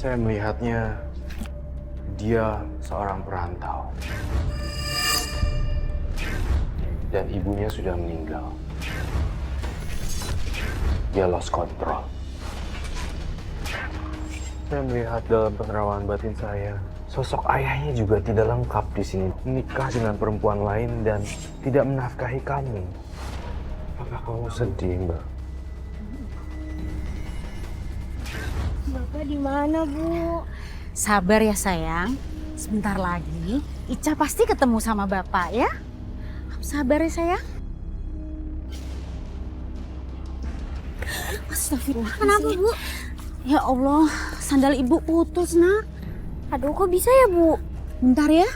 Saya melihatnya dia seorang perantau. Dan ibunya sudah meninggal. Dia lost control. Saya melihat dalam penerawangan batin saya, sosok ayahnya juga tidak lengkap di sini. Menikah dengan perempuan lain dan tidak menafkahi kamu. Apakah kamu sedih, Mbak? Bapak di mana, Bu? Sabar ya sayang, sebentar lagi Ica pasti ketemu sama Bapak ya. Kamu sabar ya sayang. Astagfirullah. Kenapa, Bu? Ya Allah, sandal ibu putus nak. Aduh, kok bisa ya, Bu? Bentar ya.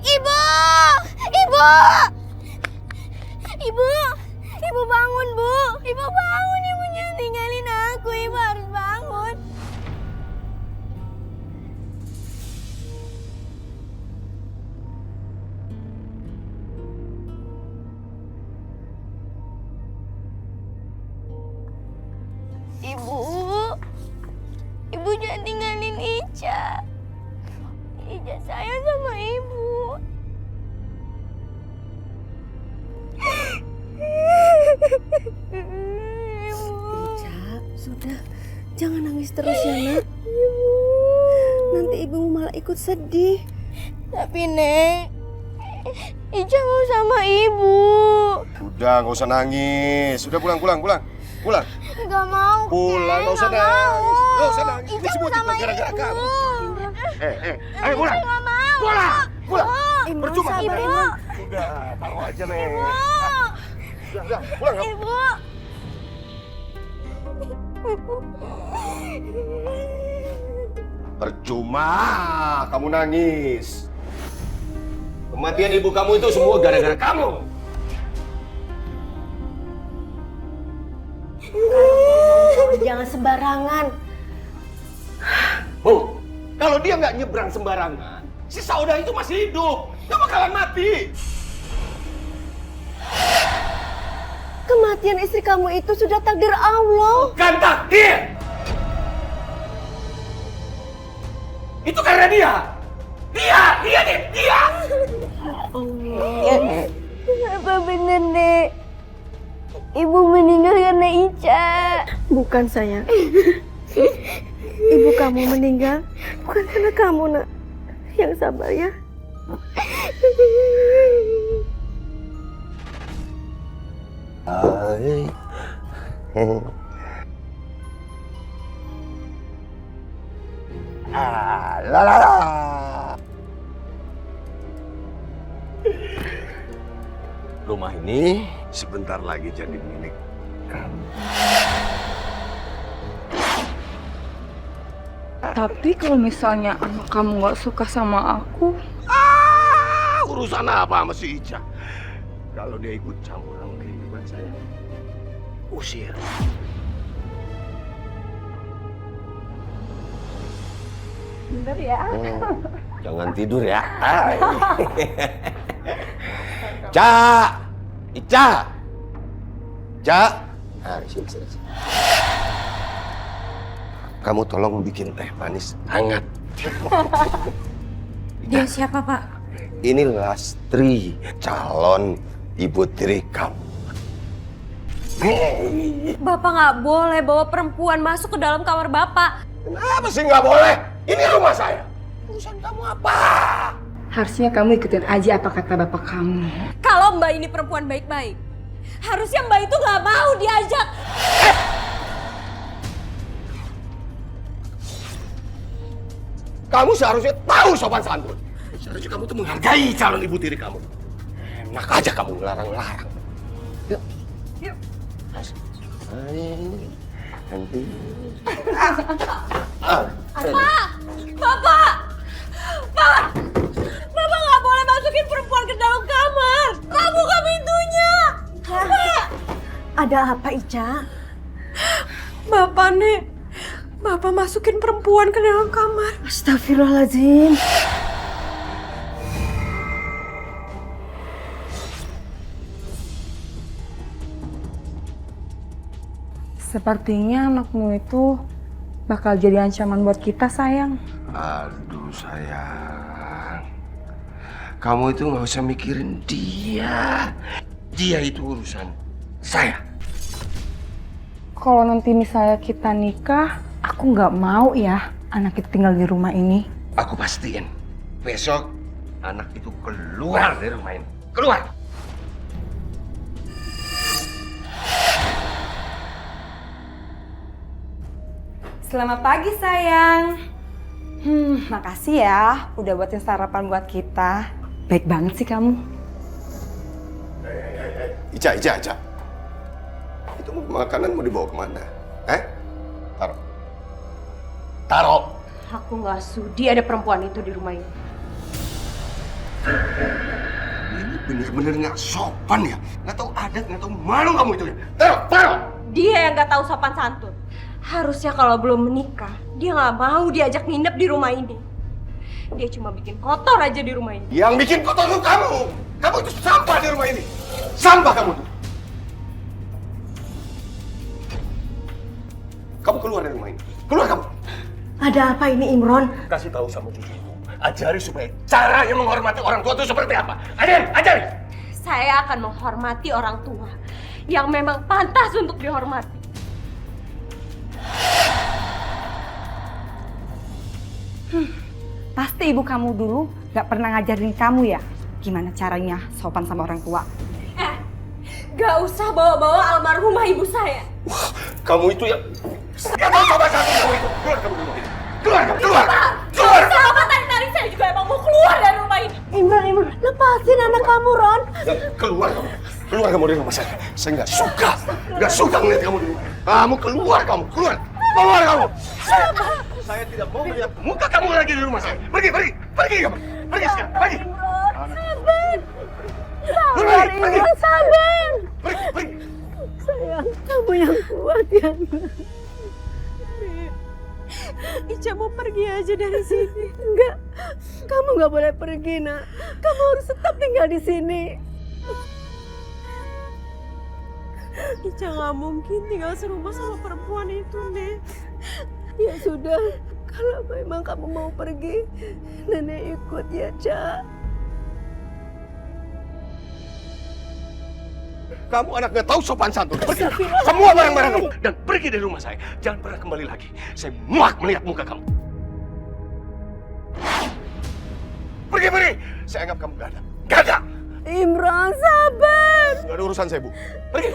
Ibu! Ibu! Ibu! Ibu bangun, Bu! Ibu bangun, ibunya tinggalin aku. Ibu harus bangun. Ibu! Ibu jangan tinggalin Ica. Ica sayang sama ibu. Ica, sudah. Jangan nangis terus ya, Nak. Nanti ibumu malah ikut sedih. Tapi, Nek, Ica mau sama ibu. Udah, nggak usah nangis. Sudah pulang. Pulang. Nggak mau. Pulang, nggak usah Nggak mau. nangis. Nggak usah nangis. Ini Ica semua mau sama cuma gara-gara ibu. kamu. Ayo pulang. Nggak mau. Pulang. Ibu, Percuma. sabar, Ibu. Ibu. Udah, taruh aja, Nek. Ibu. Udah, pulang. Ibu. Percuma kamu nangis. Kematian ibu kamu itu semua gara-gara kamu. Jangan sembarangan. Bu, kalau dia nggak nyebrang sembarangan, si Sauda itu masih hidup. Dia bakalan mati. Kematian istri kamu itu sudah takdir Allah. Bukan takdir. Itu karena dia. Dia. Apa bener, Nek? Ibu meninggal karena Ica. Bukan, sayang. Ibu kamu meninggal bukan karena kamu, Nak. Yang sabar ya. Rumah ini sebentar lagi jadi milik kamu. Tapi kalau misalnya anak kamu nggak suka sama aku, Urusan apa sama si Ica? Kalau dia ikut campur sama kehidupan saya, usir. bener ya? Jangan tidur ya. Ica. Sini. Kamu tolong bikin teh manis hangat. Dia siapa Pak? Ini Lastri, calon ibu tiri kamu. Bapak nggak boleh bawa perempuan masuk ke dalam kamar Bapak. Kenapa sih nggak boleh? Ini rumah saya. Urusan kamu apa? Harusnya kamu ikutin aja apa kata bapak kamu. Kalau Mbak ini perempuan baik-baik, harusnya Mbak itu nggak mau diajak. Kamu seharusnya tahu sopan santun. Seharusnya kamu tuh menghargai calon ibu tiri kamu. Enak aja kamu ngelarang-larang. Yuk. Nanti. Bapak nggak boleh masukin perempuan ke dalam buka pintunya. Ada apa, Ica? Bapak, Nek. Bapak masukin perempuan ke dalam kamar. Astagfirullahaladzim. Sepertinya anakmu itu bakal jadi ancaman buat kita, sayang. Aduh sayang, kamu itu nggak usah mikirin dia. Dia itu urusan saya. Kalau nanti misalnya kita nikah, aku nggak mau ya anak itu tinggal di rumah ini. Aku pastiin besok anak itu keluar dari rumah ini. Keluar! Selamat pagi, sayang. Makasih ya udah buatin sarapan buat kita. Baik banget sih kamu. Ica. Itu makanan mau dibawa kemana? Taruh. Taruh! Aku nggak sudi ada perempuan itu di rumah ini. Ini bener-bener nggak sopan ya? Nggak tahu adat, nggak tahu malu kamu itu ya? Taruh! Dia yang nggak tahu sopan santun. Harusnya kalau belum menikah, dia nggak mau diajak nginep di rumah ini. Dia cuma bikin kotor aja di rumah ini. Yang bikin kotor itu kamu! Kamu itu sampah di rumah ini! Sampah kamu tuh! Kamu keluar dari rumah ini. Keluar kamu! Ada apa ini, Imron? Kasih tahu sama cucuku. Ajari supaya cara yang menghormati orang tua itu seperti apa. Ajari! Saya akan menghormati orang tua yang memang pantas untuk dihormati. Pasti ibu kamu dulu gak pernah ngajarin kamu ya gimana caranya sopan sama orang tua. Gak usah bawa-bawa almarhumah ibu saya. Wah, kamu itu yang... Gak tahu coba satu kamu itu. Keluar kamu dari rumah ini. Keluar! Sama tadi saya juga emang mau keluar dari rumah ini. Imron, lepasin anak kamu, Ron. Keluar kamu. Keluar kamu dari rumah saya. Saya nggak suka melihat kamu di rumah. Kamu keluar kamu. Keluar kamu. Saya tidak mau melihat muka kamu lagi di rumah saya. Pergi kamu. Pergi sekarang. Pergi. Sabar, Imron, sabar. Pergi. Sayang, kamu yang kuat ya. Ica mau pergi aja dari sini. Enggak, kamu nggak boleh pergi, nak. Kamu harus tetap tinggal di sini. Ica nggak mungkin tinggal serumah sama perempuan itu, Nek. Ya sudah, kalau memang kamu mau pergi, nenek ikut ya, Cak. Kamu anak nggak tahu sopan santun. Pergi. Semua barang-barang kamu dan pergi dari rumah saya. Jangan pernah kembali lagi. Saya muak melihat muka kamu. Pergi. Saya anggap kamu gak ada. Imron, sabar. Gak ada urusan saya, Bu. Pergi.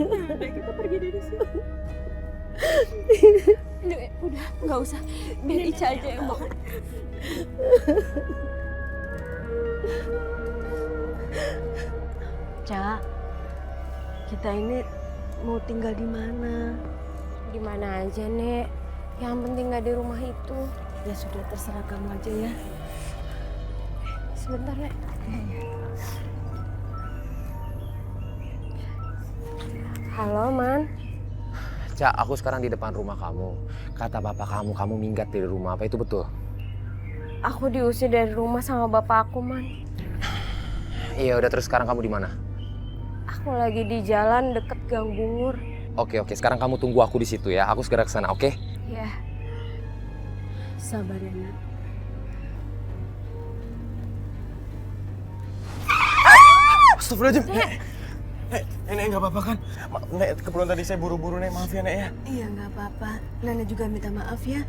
Udah, kita pergi dari sini. Udah, nggak usah. Biar Ica aja yang bawa. Cak, kita ini mau tinggal di mana? Di mana aja, Nek. Yang penting nggak di rumah itu. Ya sudah, terserah kamu aja ya. Sebentar, Nek. Halo, Man. Cak, aku sekarang di depan rumah kamu. Kata bapak kamu minggat dari rumah. Apa itu betul? Aku diusir dari rumah sama bapak aku, Man. Iya, udah, terus sekarang kamu di mana? Aku lagi di jalan deket Gang Bungur. Oke, sekarang kamu tunggu aku di situ ya. Aku segera ke sana, oke? Ya. Sabar ya, nak. Astagfirullahaladzim, Nek nggak apa-apa kan? Nek, kebetulan tadi saya buru-buru, Nek. Maaf ya, Nek ya. Iya, nggak apa-apa. Nenek juga minta maaf ya.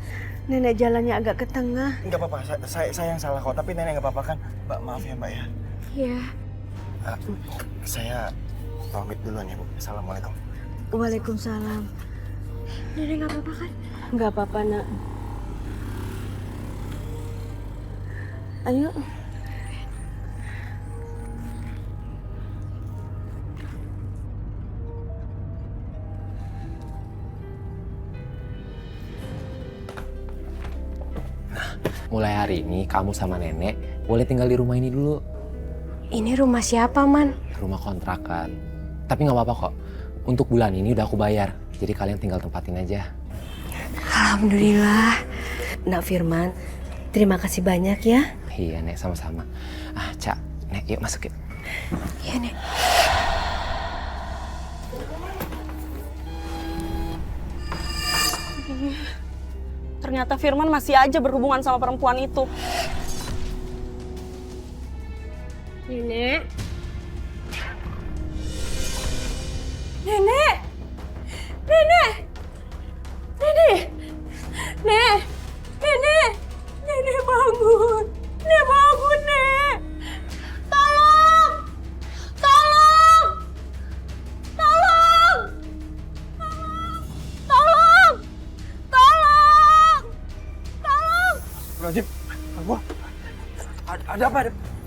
Nenek jalannya agak ke tengah. Nggak apa-apa, saya yang salah kok. Tapi Nenek nggak apa-apa kan? Mbak, maaf ya, Mbak ya. Iya. Saya pamit duluan ya, Bu. Assalamualaikum. Waalaikumsalam. Nenek nggak apa-apa kan? Nggak apa-apa, nak. Ayo. Mulai hari ini kamu sama nenek boleh tinggal di rumah ini dulu. Ini rumah siapa, Man? Rumah kontrakan. Tapi nggak apa-apa kok. Untuk bulan ini udah aku bayar. Jadi kalian tinggal tempatin aja. Alhamdulillah. Nak Firman, terima kasih banyak ya. Iya, Nek, sama-sama. Cak, Nek, yuk masuk yuk. Iya, Nek. Ternyata Firman masih aja berhubungan sama perempuan itu. Nenek. Nenek! Nenek! Nenek! Nek! Nenek! Nenek bangun! Nek bangun, Nek! Tolong! Tolong! Tolong! Tolong! Tolong! Tolong! Rajib, apa? Ada apa?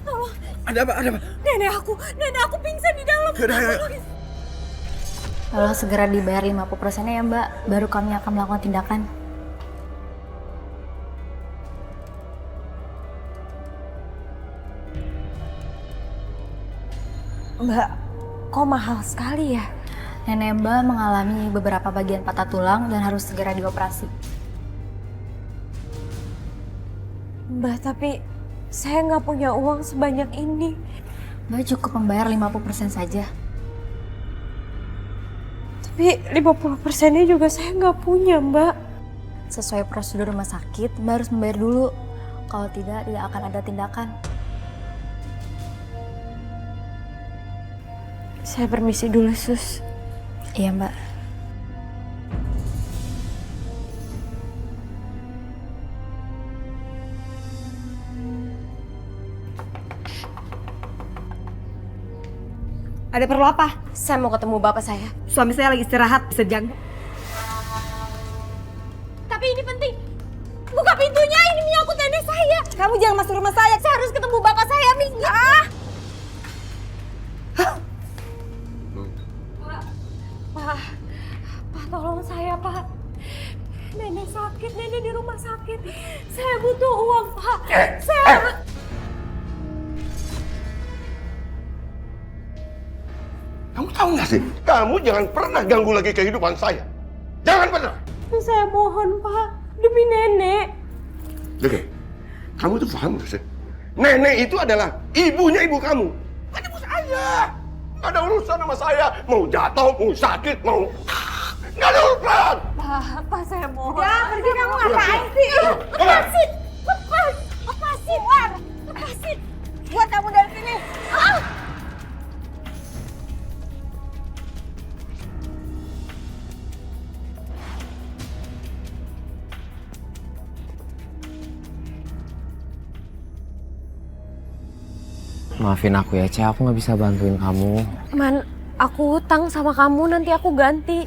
Tolong! Ada apa? Nenek aku pingsan di dalam. Tolong segera dibayar 50%-nya ya Mbak, baru kami akan melakukan tindakan. Mbak, kok mahal sekali ya? Nenek Mbak mengalami beberapa bagian patah tulang dan harus segera dioperasi. Mbak, tapi saya nggak punya uang sebanyak ini. Mbak cukup membayar 50% saja. Tapi 50%-nya juga saya nggak punya, Mbak. Sesuai prosedur rumah sakit, Mbak harus membayar dulu. Kalau tidak akan ada tindakan. Saya permisi dulu, Sus. Iya Mbak. Ada perlu apa? Saya mau ketemu bapak saya. Suami saya lagi istirahat, bisa diganggu. Tapi ini penting. Buka pintunya, ini menyangkut nenek saya. Kamu jangan masuk rumah saya. Saya harus ketemu bapak saya, minggir. Pak, tolong saya, Pak. Nenek sakit, nenek di rumah sakit. Saya butuh uang, Pak. Kamu tahu nggak sih? Kamu jangan pernah ganggu lagi kehidupan saya. Jangan pernah. Saya mohon, Pak. Demi nenek. Oke, kamu tuh paham nggak sih? Nenek itu adalah ibunya ibu kamu. Bukan ibu saya. Nggak ada urusan sama saya. Mau jatuh, mau sakit, mau... Nggak ada urusan. Pak, saya mohon. Ya, pergi kamu ngapain sih? Lepasin! Lepasin! Lepasin! Buat kamu dari sini. Maafin aku ya, Cak. Aku nggak bisa bantuin kamu. Man, aku hutang sama kamu, nanti aku ganti.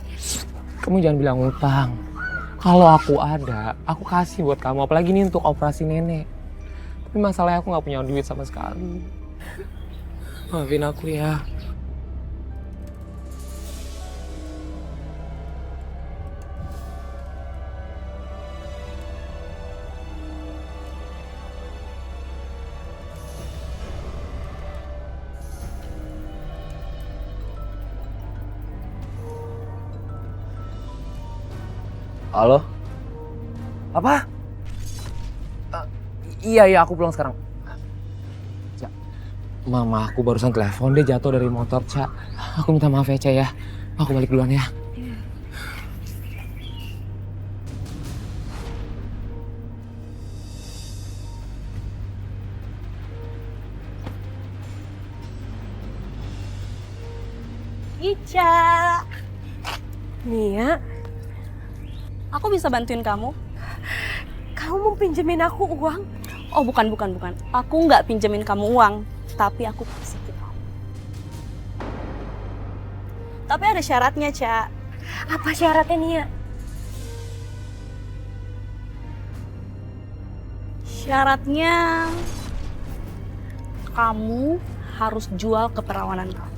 Kamu jangan bilang utang. Kalau aku ada, aku kasih buat kamu. Apalagi ini untuk operasi nenek. Tapi masalahnya aku nggak punya duit sama sekali. Maafin aku ya. Halo? Apa? Iya, aku pulang sekarang. Cak, mama aku barusan telepon, dia jatuh dari motor, Cak. Aku minta maaf ya, Cak ya. Aku balik duluan ya. Ica. Nia, Aku bisa bantuin kamu? kamu mau pinjemin aku uang? Oh, bukan. Aku nggak pinjemin kamu uang, tapi aku kasih ke kamu. Tapi ada syaratnya, Cak. Apa syaratnya, Nia? Syaratnya kamu harus jual keperawanan kamu.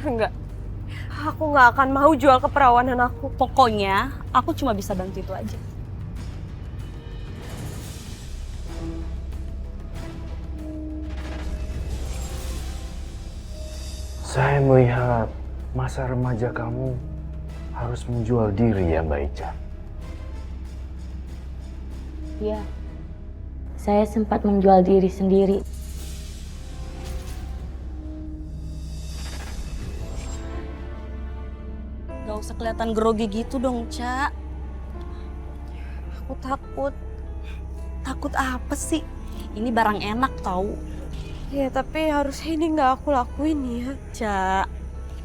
Enggak. Aku nggak akan mau jual keperawanan aku. Pokoknya aku cuma bisa bantu itu aja. Saya melihat masa remaja kamu harus menjual diri ya Mbak Ica. Iya, saya sempat menjual diri sendiri. Gak usah kelihatan grogi gitu dong, Ca. Aku takut. Takut apa sih? Ini barang enak tau. Ya tapi harusnya ini nggak aku lakuin ya. Ca,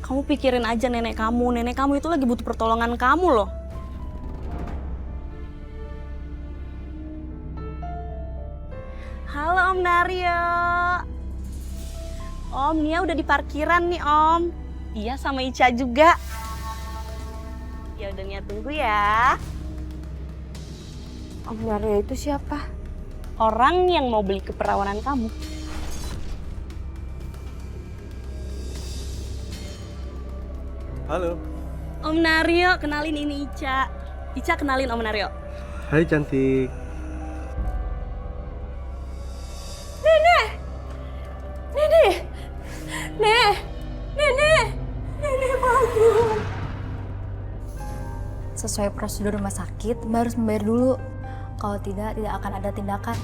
kamu pikirin aja nenek kamu. Nenek kamu itu lagi butuh pertolongan kamu loh. Halo Om Naryo. Om, Nia udah di parkiran nih Om. Iya sama Ica juga. Ya udah Nia tunggu ya. Om Naryo itu siapa? Orang yang mau beli keperawanan kamu. Halo. Om Naryo, kenalin ini Ica. Ica kenalin Om Naryo. Hai cantik. Nenek bangun. Sesuai prosedur rumah sakit, Mbak harus membayar dulu. Kalau tidak akan ada tindakan.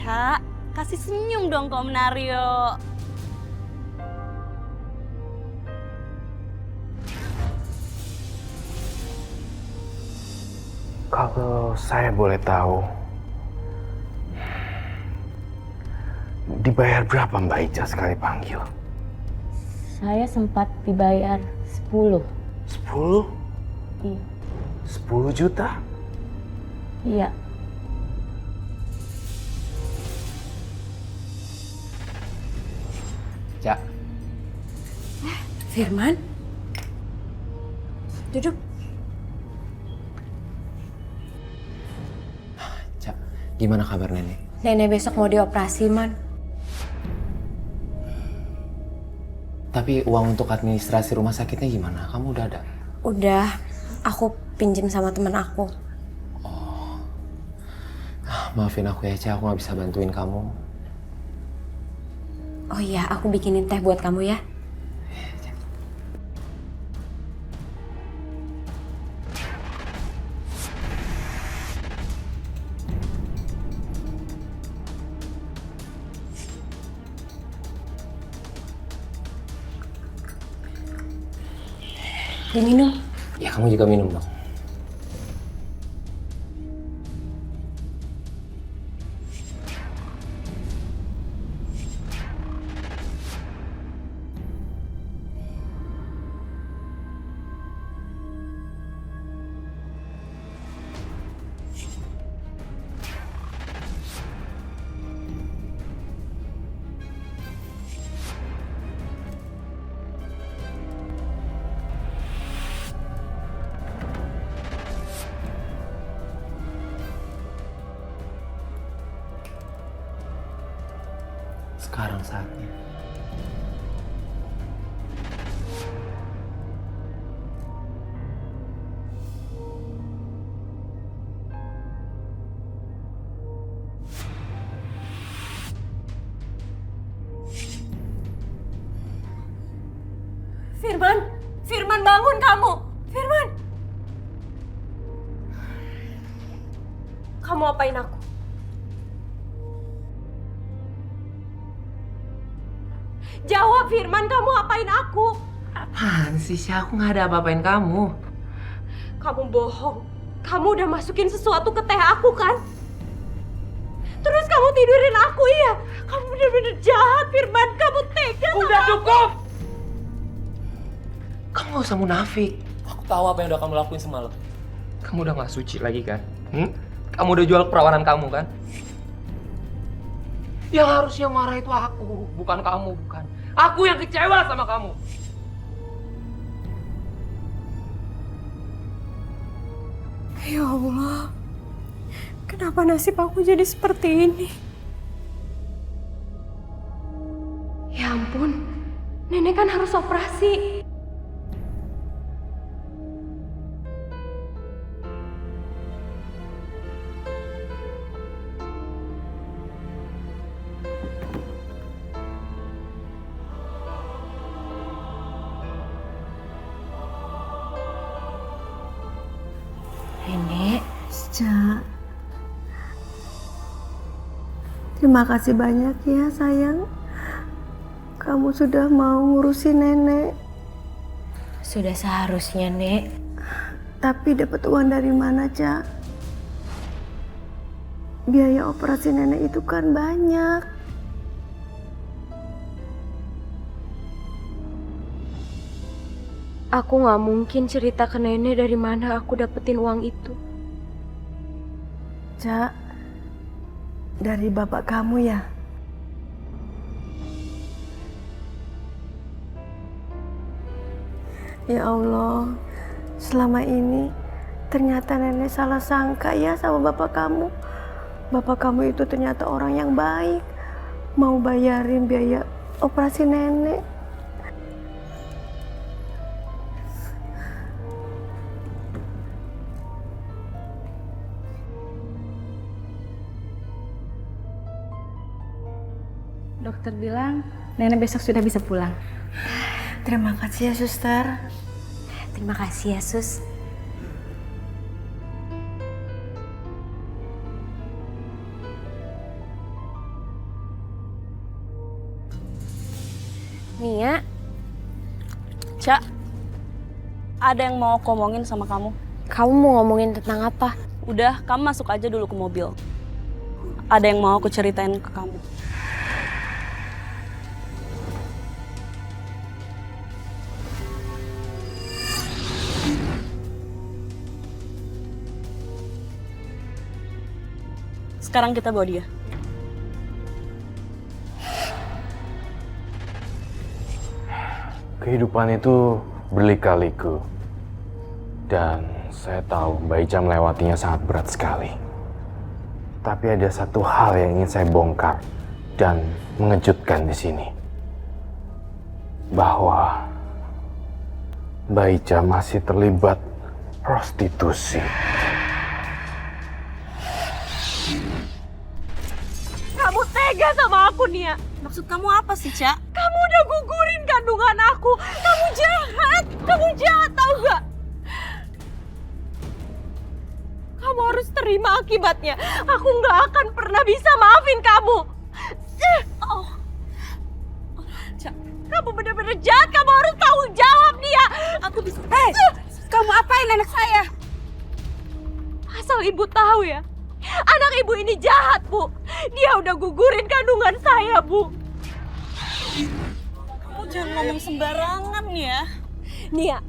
Ca, kasih senyum dong ke Om Naryo. Kalau saya boleh tahu, dibayar berapa Mbak Ica sekali panggil? Saya sempat dibayar 10. 10? Iya. 10 juta? Iya. Cak, Firman? Duduk. Cak, gimana kabar nenek? Nenek besok mau dioperasi, Man. Tapi uang untuk administrasi rumah sakitnya gimana? Kamu udah ada? Udah, aku pinjem sama teman aku. Maafin aku ya, Cak. Aku gak bisa bantuin kamu. Oh iya, aku bikinin teh buat kamu ya. Diminum. Ya, kamu juga minum dong. Sekarang saatnya. Firman! Firman bangun kamu! Firman! Kamu apain aku? Jawab Firman, kamu apain aku? Apaan sih, Syah? Aku gak ada apa-apain kamu. Kamu bohong. Kamu udah masukin sesuatu ke teh aku kan? Terus kamu tidurin aku ya? Kamu bener-bener jahat Firman, kamu tega sama Udah aku. cukup! Kamu gak usah munafik. Aku tahu apa yang udah kamu lakuin semalam. Kamu udah gak suci lagi kan? Kamu udah jual perawanan kamu kan? Yang harusnya marah itu aku, bukan kamu, bukan. Aku yang kecewa sama kamu. Ya Allah, kenapa nasib aku jadi seperti ini? Ya ampun, nenek kan harus operasi. Nenek, Ca, terima kasih banyak ya sayang. Kamu sudah mau ngurusin nenek. sudah seharusnya, Nek. Tapi dapat uang dari mana, Ca? Biaya operasi nenek itu kan banyak. Aku nggak mungkin cerita ke nenek dari mana aku dapetin uang itu. Ca, dari bapak kamu ya? Ya Allah, selama ini ternyata nenek salah sangka ya sama bapak kamu. Bapak kamu itu ternyata orang yang baik, mau bayarin biaya operasi nenek. Dokter bilang nenek besok sudah bisa pulang. Terima kasih ya, suster. Terima kasih ya, Sus. Nia, Cak, ada yang mau aku ngomongin sama kamu. Kamu mau ngomongin tentang apa? Udah, kamu masuk aja dulu ke mobil. Ada yang mau aku ceritain ke kamu. Sekarang kita bawa dia. Kehidupan itu berlika-liku. Dan saya tahu Mbak Ica melewatinya sangat berat sekali. Tapi ada satu hal yang ingin saya bongkar dan mengejutkan di sini. Bahwa Mbak Ica masih terlibat prostitusi. Kamu tega sama aku, Nia. Maksud kamu apa sih, Cak? Kamu udah gugurin kandungan aku. Kamu jahat. Kamu jahat, tau gak? Kamu harus terima akibatnya. Aku gak akan pernah bisa maafin kamu. Oh. Cak, kamu benar-benar jahat. Kamu harus tanggung jawab, Nia. Aku bisa. Hei, kamu apain anak saya? Asal ibu tahu ya. Anak ibu ini jahat, Bu. Dia udah gugurin kandungan saya, Bu. Kamu jangan ngomong sembarangan ya. Nia,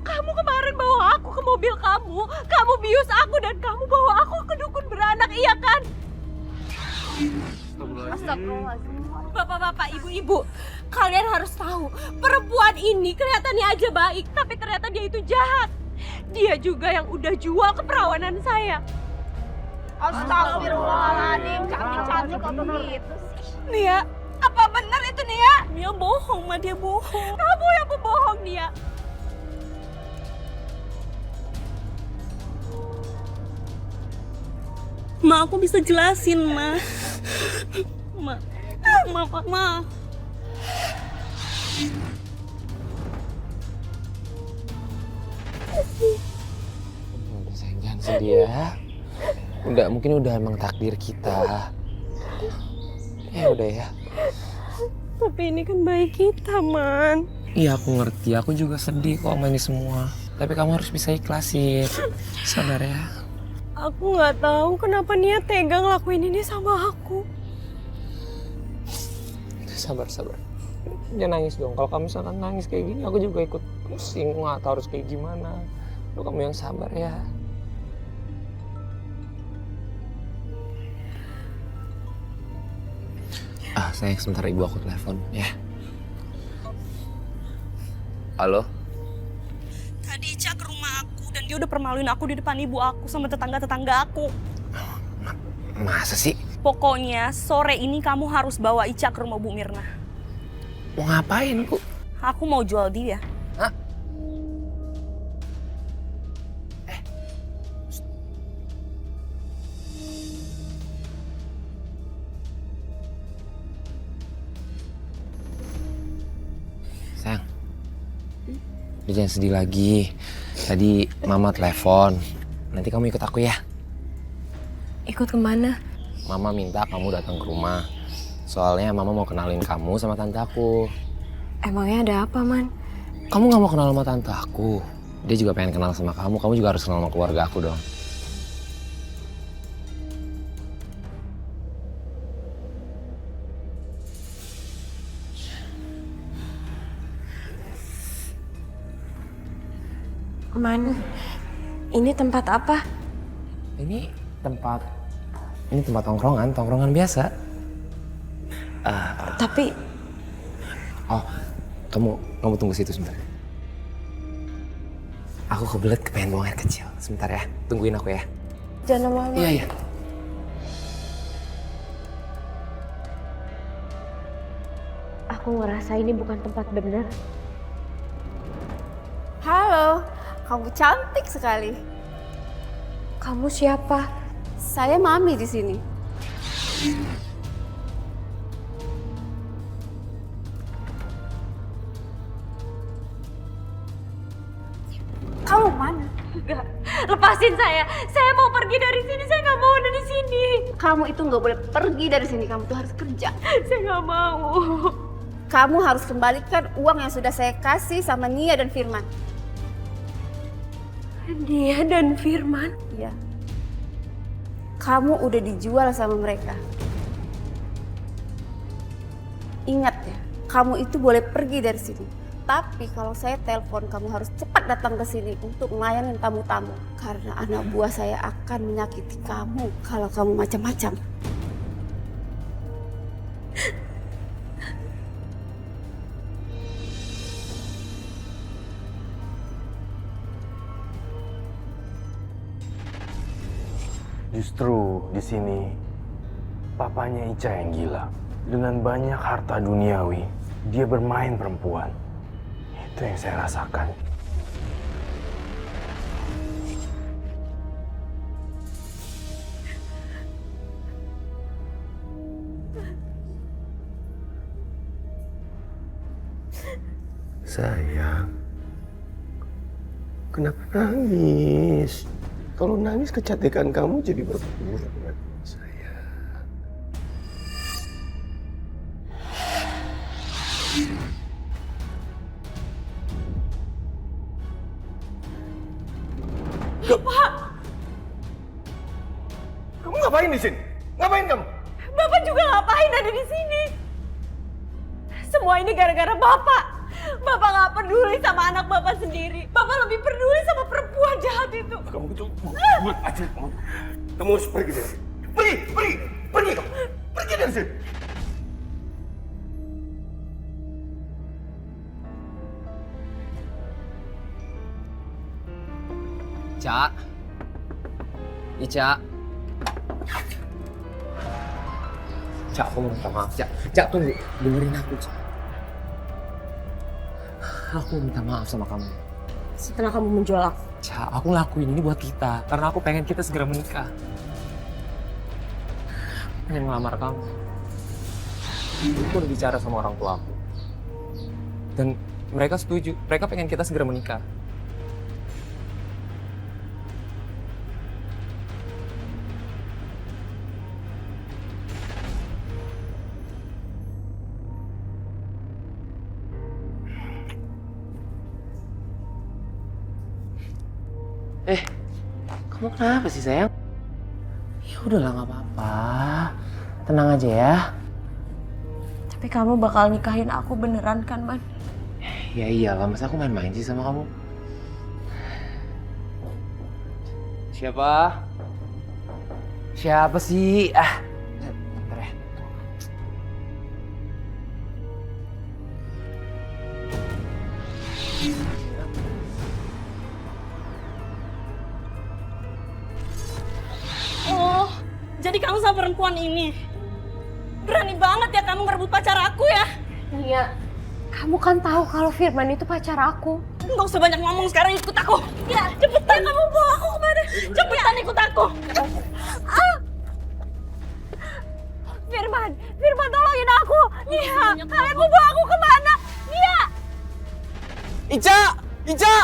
kamu kemarin bawa aku ke mobil kamu. Kamu bius aku dan kamu bawa aku ke dukun beranak, iya kan? Astagfirullahaladzim. Bapak-bapak, ibu-ibu, kalian harus tahu, perempuan ini kelihatannya aja baik, tapi ternyata dia itu jahat. Dia juga yang udah jual keperawanan saya. Astagfirullahaladzim, cantik-cantik kok begitu sih. Nia, apa benar itu Nia? Nia bohong, Ma, dia bohong. Kamu yang pembohong, Nia. Ma, aku bisa jelasin, Ma. Ma. Udah sayang, jangan sedih ya. Mungkin udah emang takdir kita. Ya udah ya. Tapi ini kan baik kita, Man. Iya aku ngerti, aku juga sedih kok sama ini semua. Tapi kamu harus bisa ikhlasin. Sabar ya. Aku nggak tahu kenapa Nia tega ngelakuin ini sama aku. Sabar. Jangan nangis dong. Kalau kamu misalkan nangis kayak gini, aku juga ikut pusing. Aku nggak tahu harus kayak gimana. Lu kamu yang sabar ya. Sayang, sebentar ibu aku telepon ya. Halo? Tadi Ica ke rumah aku dan dia udah permaluin aku di depan ibu aku sama tetangga-tetangga aku. Masa sih? Pokoknya sore ini kamu harus bawa Ica ke rumah Bu Mirna. Mau ngapain, Bu? Aku mau jual dia. Hah? Sayang, udah jangan sedih lagi. Tadi Mama telepon. Nanti kamu ikut aku ya. Ikut kemana? Mama minta kamu datang ke rumah. Soalnya Mama mau kenalin kamu sama tante aku. Emangnya ada apa, Man? Kamu gak mau kenal sama tante aku? Dia juga pengen kenal sama kamu. Kamu juga harus kenal sama keluarga aku dong. Man, ini tempat apa? Ini tempat tongkrongan biasa. Tapi Oh, kamu tunggu situ sebentar. Aku kebelet kepengen buang air kecil. Sebentar ya, tungguin aku ya. jangan lama-lama. Iya. Aku ngerasa ini bukan tempat benar. Halo, kamu cantik sekali. Kamu siapa? Saya Mami di sini. Kamu mana? Enggak, lepasin saya. Saya mau pergi dari sini. Saya nggak mau ada di sini. Kamu itu nggak boleh pergi dari sini. Kamu tuh harus kerja. Saya nggak mau. Kamu harus kembalikan uang yang sudah saya kasih sama Nia dan Firman. Nia dan Firman? Iya. Kamu udah dijual sama mereka. Ingat ya, kamu itu boleh pergi dari sini. Tapi kalau saya telepon, kamu harus cepat datang ke sini untuk melayani tamu-tamu. Karena anak buah saya akan menyakiti kamu kalau kamu macam-macam. Justru di sini papanya Ica yang gila. Dengan banyak harta duniawi, dia bermain perempuan. Itu yang saya rasakan. Sayang, kenapa nangis? Kalau nangis kecantikan kamu jadi berkurang. Sayang. Pak! Kamu ngapain di sini? Ngapain kamu? Bapak juga ngapain ada di sini? Semua ini gara-gara Bapak. Bapak nggak peduli sama anak Bapak sendiri. Bapak lebih peduli sama perempuan jahat itu. Kamu itu buat aja kamu. Kamu harus pergi dari sini. Pergi kamu. Pergi dari sini. Cak. Ica. Cak, aku mau minta maaf, Cak. Cak, tunggu. Dengerin aku, Cak. Aku minta maaf sama kamu. Setelah kamu menjual aku. Cak, aku ngelakuin ini buat kita. Karena aku pengen kita segera menikah. Pengen ngelamar kamu. Aku udah bicara sama orang tua aku. Dan mereka setuju. Mereka pengen kita segera menikah. Kamu kenapa sih, sayang? Ya udahlah, nggak apa-apa. Tenang aja ya. Tapi kamu bakal nikahin aku beneran kan, Man? Ya iyalah, masa aku main-main sih sama kamu? Siapa? Siapa sih? Bentar ya. Oh, jadi kamu sama perempuan ini. Berani banget ya kamu ngerebut pacar aku ya? Nia, Kamu kan tahu kalau Firman itu pacar aku. Nggak usah banyak ngomong, sekarang ikut aku. Ya, cepetan. Kamu bawa aku kemana? Cepetan ikut aku. Firman tolongin aku. Nia, kalian mau bawa aku kemana? Nia! Ica! Ica!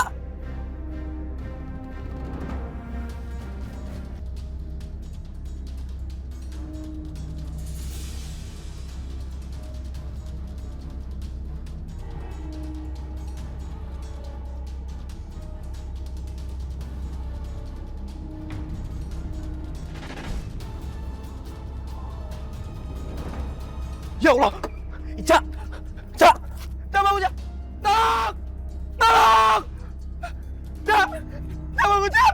Ya Allah! Ica! Ica! Ica bangun, Ica! Tolong! Tolong! Ica! Ica bangun, Ica!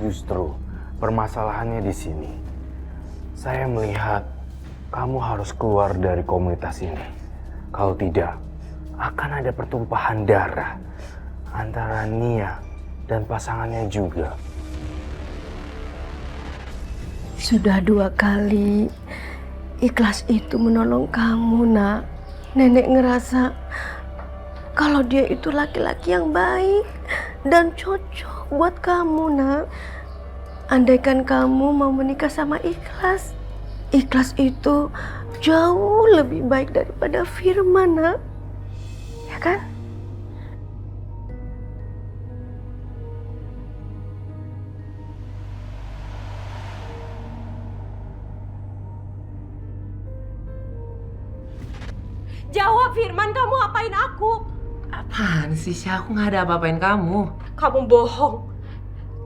Justru permasalahannya di sini. Saya melihat kamu harus keluar dari komunitas ini. Kalau tidak, akan ada pertumpahan darah antara Nia dan pasangannya juga. Sudah 2 kali Ikhlas itu menolong kamu, Nak. Nenek ngerasa kalau dia itu laki-laki yang baik dan cocok buat kamu, Nak. Andaikan kamu mau menikah sama Ikhlas, Ikhlas itu jauh lebih baik daripada Firman, Nak. Ya kan? Jawab Firman, kamu apain aku? Apaan sih, Syah? Aku nggak ada apa-apain kamu. Kamu bohong.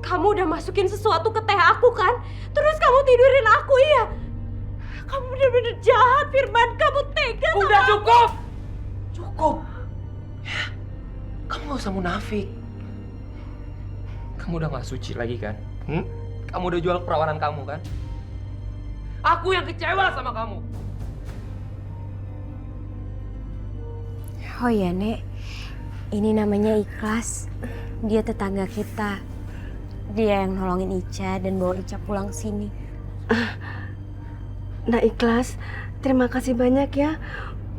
Kamu udah masukin sesuatu ke teh aku kan? Terus kamu tidurin aku, iya? Kamu bener-bener jahat, Firman. Kamu tega sama Udah aku. cukup! Cukup! Ya, kamu nggak usah munafik. Kamu udah nggak suci lagi kan? Kamu udah jual perawanan kamu kan? Aku yang kecewa sama kamu. Oh ya, Nek. Ini namanya Ikhlas. Dia tetangga kita. Dia yang nolongin Ica dan bawa Ica pulang sini. Nah, Ikhlas, terima kasih banyak ya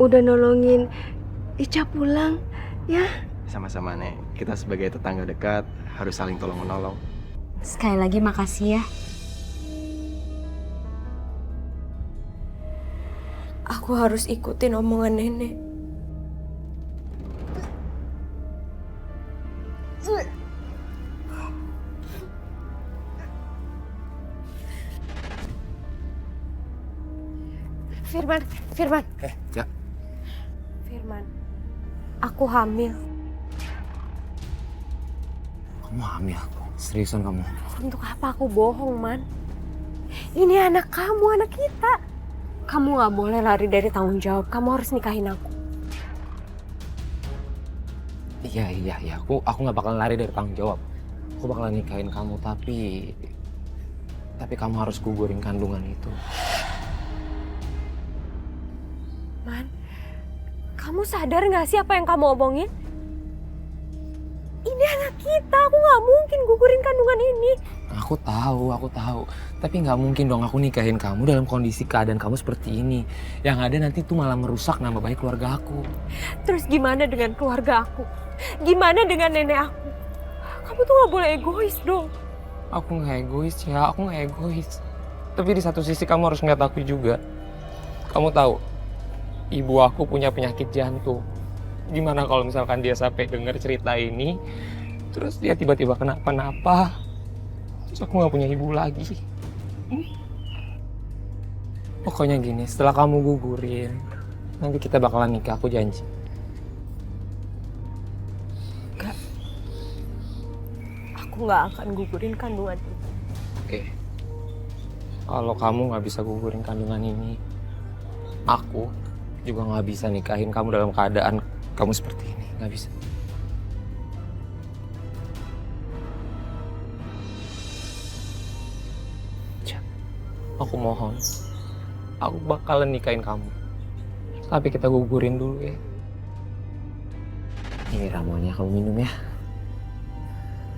udah nolongin Ica pulang, ya. Sama-sama, Nek. Kita sebagai tetangga dekat harus saling tolong-menolong. Sekali lagi makasih ya. Aku harus ikutin omongan nenek. Firman. Ya. Firman, aku hamil. Kamu hamil? Seriusan kamu? Untuk apa aku bohong, Man? Ini anak kamu, anak kita. Kamu gak boleh lari dari tanggung jawab. Kamu harus nikahin aku. Iya. Aku nggak bakalan lari dari tanggung jawab. Aku bakalan nikahin kamu, tapi kamu harus gugurin kandungan itu. Man, kamu sadar gak sih apa yang kamu omongin? Ini anak kita, aku gak mungkin gugurin kandungan ini. Aku tahu. Tapi nggak mungkin dong aku nikahin kamu dalam kondisi keadaan kamu seperti ini. Yang ada nanti tuh malah merusak nama baik keluarga aku. Terus gimana dengan keluarga aku? Gimana dengan nenek aku? Kamu tuh gak boleh egois dong. Aku nggak egois ya, aku nggak egois. Tapi di satu sisi kamu harus ngeliat aku juga. Kamu tahu, ibu aku punya penyakit jantung. Gimana kalau misalkan dia sampai dengar cerita ini, terus dia tiba-tiba kenapa-napa, terus aku nggak punya ibu lagi. Pokoknya gini, setelah kamu gugurin, nanti kita bakalan nikah, aku janji. Enggak. Aku gak akan gugurin kandungan ini. Oke. Kalau kamu nggak bisa gugurin kandungan ini, aku juga nggak bisa nikahin kamu dalam keadaan kamu seperti ini. Nggak bisa. Aku mohon, aku bakalan nikahin kamu. Tapi kita gugurin dulu ya. Ini ramuannya, kamu minum ya.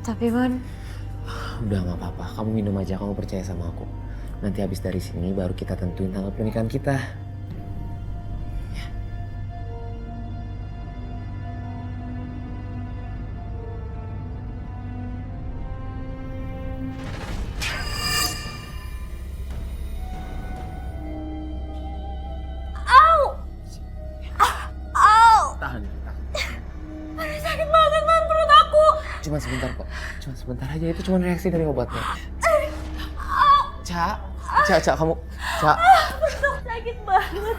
Tapi Man, Udah nggak apa-apa, kamu minum aja, kamu percaya sama aku. Nanti habis dari sini baru kita tentuin tanggal pernikahan kita. Ya. cuma sebentar kok. Cuma sebentar aja, itu cuma reaksi dari obatnya. Cak, kamu. Cak. Sakit banget.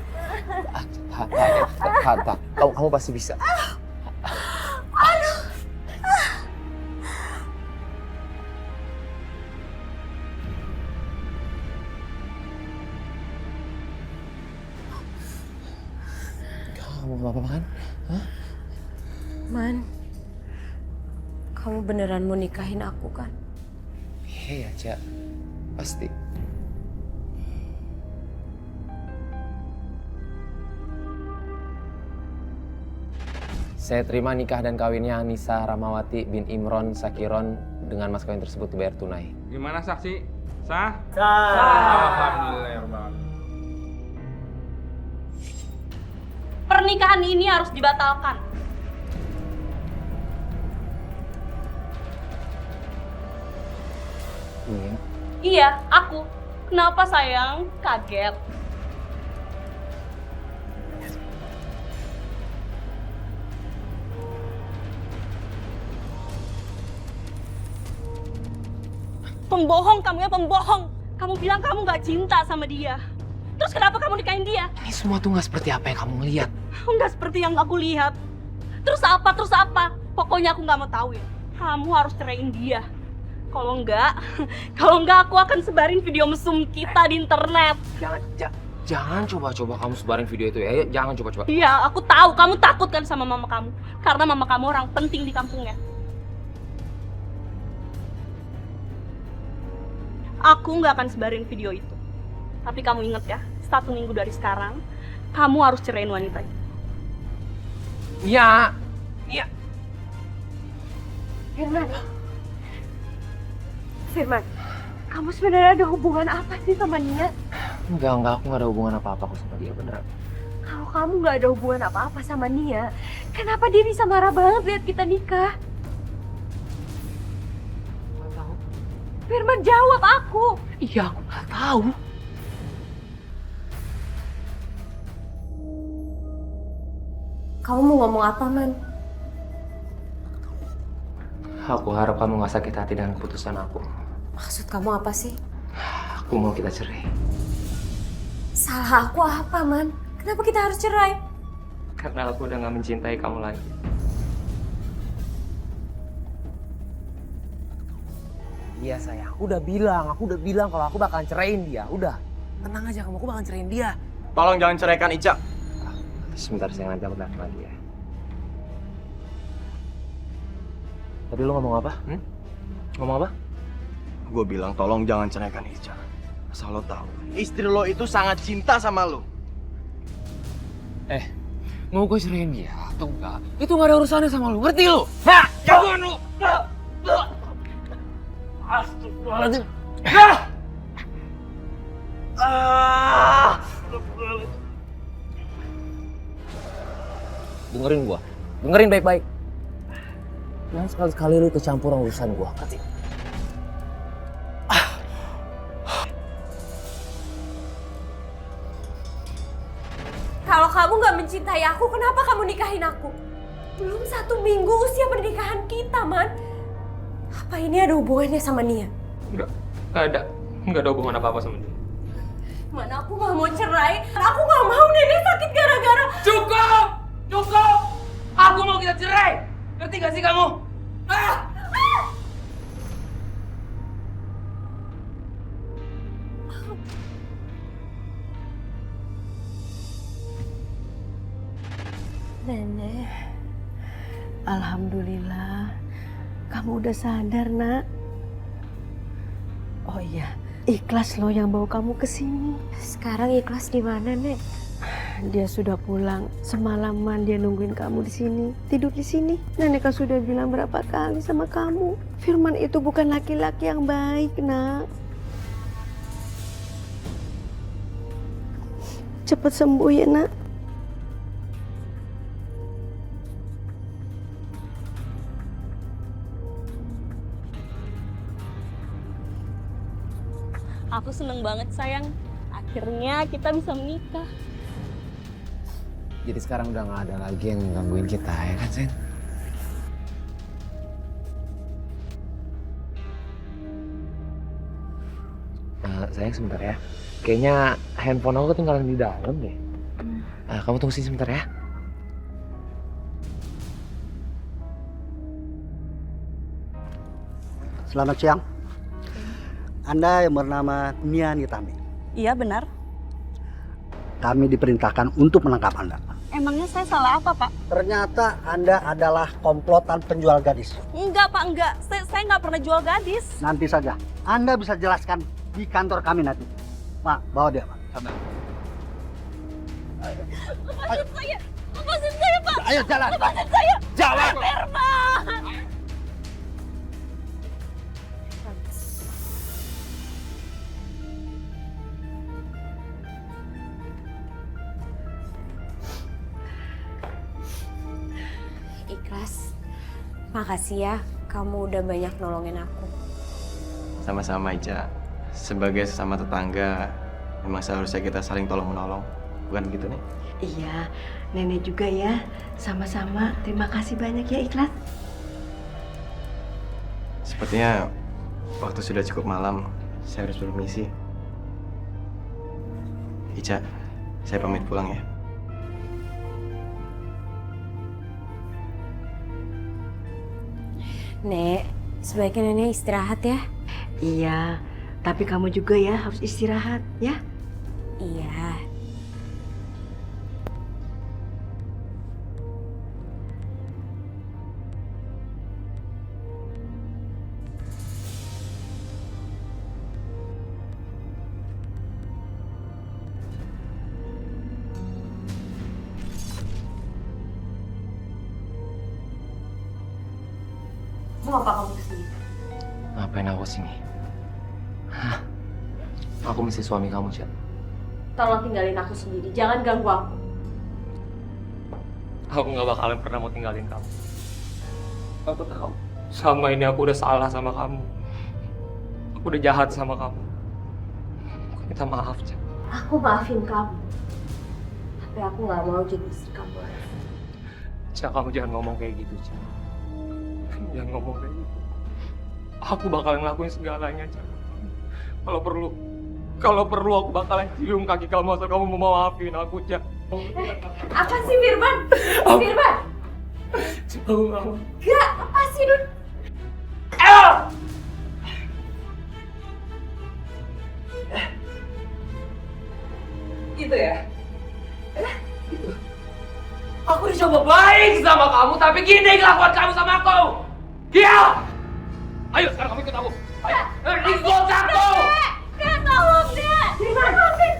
Kamu pasti bisa. Kamu apa kan? Hah? Man, kamu beneran mau nikahin aku kan? Iya, Cak. Pasti. Saya terima nikah dan kawinnya Anissa Ramawati bin Imron Sakiron dengan mas kawin tersebut dibayar tunai. Gimana saksi? Sah? Sah. Alhamdulillah ya Rabbal. Pernikahan ini harus dibatalkan. Iya. Iya, aku. Kenapa sayang? Kaget. Pembohong kamu ya, pembohong. Kamu bilang kamu gak cinta sama dia. Terus kenapa kamu nikahin dia? Ini semua tuh nggak seperti apa yang kamu lihat. Nggak seperti yang aku lihat. Terus apa? Pokoknya aku nggak mau tahu ya. Kamu harus ceraiin dia. Kalau enggak aku akan sebarin video mesum kita di internet. Jangan coba-coba kamu sebarin video itu ya. Jangan coba-coba. Iya, aku tahu kamu takut kan sama mama kamu. Karena mama kamu orang penting di kampungnya. Aku nggak akan sebarin video itu. Tapi kamu inget ya, 1 minggu dari sekarang, kamu harus ceraiin wanita itu. Iya. Firman, kamu sebenarnya ada hubungan apa sih sama Nia? Enggak, aku nggak ada hubungan apa-apa kok sama dia, beneran. Kalau kamu nggak ada hubungan apa-apa sama Nia, kenapa dia bisa marah banget lihat kita nikah? Nggak tahu. Firman, jawab aku. Iya, aku nggak tahu. Kamu mau ngomong apa, Man? Aku harap kamu nggak sakit hati dengan keputusan aku. Maksud kamu apa sih? Aku mau kita cerai. Salah aku apa, Man? Kenapa kita harus cerai? Karena aku udah nggak mencintai kamu lagi. Iya sayang, aku udah bilang kalau aku bakalan ceraiin dia. Udah, tenang aja kamu, aku bakalan ceraiin dia. Tolong jangan ceraikan Ica. Sebentar sayang, nanti aku telepon lagi ya. Tadi lo ngomong apa? Ngomong apa? Gue bilang tolong jangan ceraikan Ica. Asal lo tahu, istri lo itu sangat cinta sama lo. Mau gue ceraiin dia atau enggak? Itu gak ada urusannya sama lu, ngerti lu? Hah? Jangan lu! Astagfirullahaladzim. Dengerin baik-baik. Jangan sekali-sekali lu kecampur urusan gua, ngerti? Kalau kamu nggak mencintai aku, kenapa kamu nikahin aku? Belum 1 minggu usia pernikahan kita, Man. Apa ini ada hubungannya sama Nia? Enggak ada hubungan apa-apa sama dia. Mana aku nggak mau cerai. Aku nggak mau Nenek sakit gara-gara. Cukup! Aku mau kita cerai! Ngerti gak sih kamu? Nenek, alhamdulillah, kamu udah sadar, Nak. Oh iya, Ikhlas loh yang bawa kamu ke sini. Sekarang Ikhlas di mana, Nek? Dia sudah pulang. Semalaman dia nungguin kamu di sini, tidur di sini. Nenek kan sudah bilang berapa kali sama kamu, Firman itu bukan laki-laki yang baik, Nak. Cepat sembuh ya, Nak. Aku seneng banget sayang, akhirnya kita bisa menikah. Jadi sekarang udah gak ada lagi yang gangguin kita, ya kan, Sen? sayang sebentar ya. Kayaknya handphone aku ketinggalan di dalam deh. Kamu tunggu sini sebentar ya. Selamat siang. Anda yang bernama Nia Nitami. Iya benar. Kami diperintahkan untuk menangkap Anda. Emangnya saya salah apa, Pak? Ternyata Anda adalah komplotan penjual gadis. Enggak, Pak, enggak. Saya nggak pernah jual gadis. Nanti saja. Anda bisa jelaskan di kantor kami nanti. Pak, bawa dia, Pak. Sabar. Lepasin saya! Lepasin saya, Pak! Ayo jalan! Lepasin saya! Jalan! Firman! Ikhlas. Makasih ya, kamu udah banyak nolongin aku. Sama-sama, Ica. Sebagai sesama tetangga, memang seharusnya kita saling tolong-menolong. Bukan begitu, Nek? Iya, Nenek juga ya. Sama-sama. Terima kasih banyak ya, Ikhlas. Sepertinya waktu sudah cukup malam. Saya harus permisi. Ica, saya pamit pulang ya. Nek, sebaiknya Nenek istirahat ya. Iya, tapi kamu juga ya harus istirahat ya. Iya. Mau apa kamu kesini? Ngapain aku sini? Hah? Aku mesti suami kamu, Cak. Tolong tinggalin aku sendiri, jangan ganggu aku. Aku nggak bakalan pernah mau tinggalin kamu. Aku tahu. Sama ini aku udah salah sama kamu. Aku udah jahat sama kamu. Aku minta maaf, Cak. Aku maafin kamu. Tapi aku nggak mau jadi istri kamu lagi. Cak, kamu jangan ngomong kayak gitu, Cak. Jangan ngomong kayak gitu. Aku bakalan ngelakuin segalanya, Cak. Kalau perlu aku bakalan cium kaki kamu asal kamu mau maafin aku, Cak. Apa sih Firman? Firman! Aku nggak mau. Gak, apa sih Dun? Gitu ya? Gitu. Aku udah coba baik sama kamu, tapi gini kelakuan kamu sama aku. Dia! Ayo sekarang kamu ikut aku. Ayo, ikut aku! Nek, tolong Nek! Lepasin!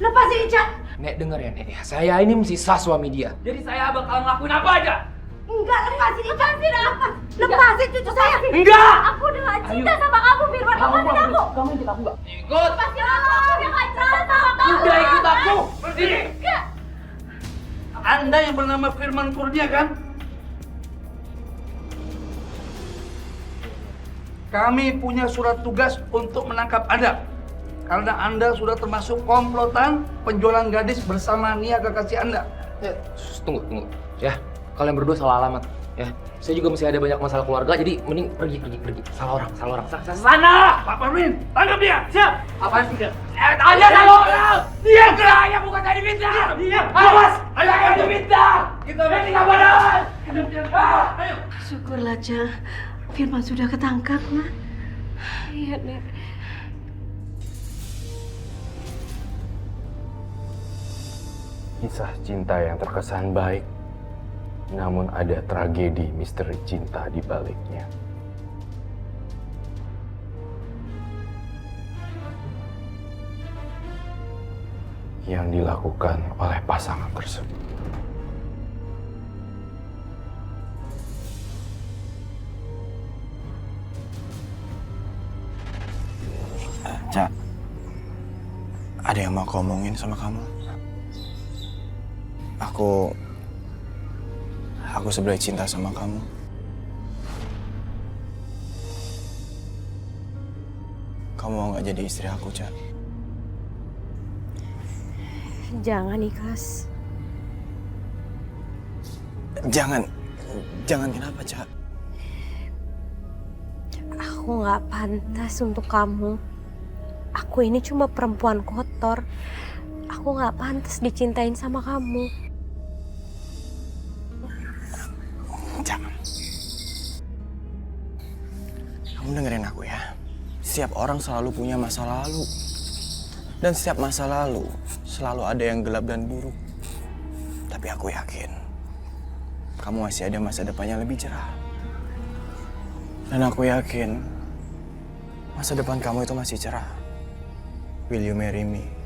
Lepasin Ica! Nek, denger ya, Nek. Saya ini mesti sah suami dia. Jadi saya bakal ngelakuin apa aja. Enggak, lepasin Ica! Lepasin cucu saya! Enggak! Aku udah gak cinta sama kamu, Firman. Lepasin aku! Kamu ikut aku nggak? Ikut! Lepasin aku! Aku udah gak cinta sama kamu! Udah ikut aku! Berdiri! Enggak! Anda yang bernama Firman Kurnia kan? Kami punya surat tugas untuk menangkap Anda. Karena Anda sudah termasuk komplotan penjualan gadis bersama Nia kekasih Anda. Tunggu. Ya, kalian berdua salah alamat. Ya, saya juga masih ada banyak masalah keluarga, jadi mending pergi. Salah orang. Sana! Pak Parmin, tangkap dia! Siap! Apaan sih dia? Tanya salah orang! Dia saya bukan tadi minta! Dia! Awas! Saya diminta! Kita ini nggak benar! Ayo! Syukurlah, Cak. Firman sudah ketangkap, Ma. Iya, Nek. Kisah cinta yang terkesan baik, namun ada tragedi misteri cinta di baliknya. Yang dilakukan oleh pasangan tersebut. Cak, ada yang mau aku omongin sama kamu. Aku sebenarnya cinta sama kamu. Kamu mau nggak jadi istri aku, Cak? Jangan, Ikhlas. Jangan kenapa, Cak? Aku nggak pantas untuk kamu. Aku ini cuma perempuan kotor. Aku gak pantas dicintain sama kamu. Jangan. Kamu dengerin aku ya. Setiap orang selalu punya masa lalu. Dan setiap masa lalu selalu ada yang gelap dan buruk. Tapi aku yakin kamu masih ada masa depan yang lebih cerah. Dan aku yakin masa depan kamu itu masih cerah. Will you marry me?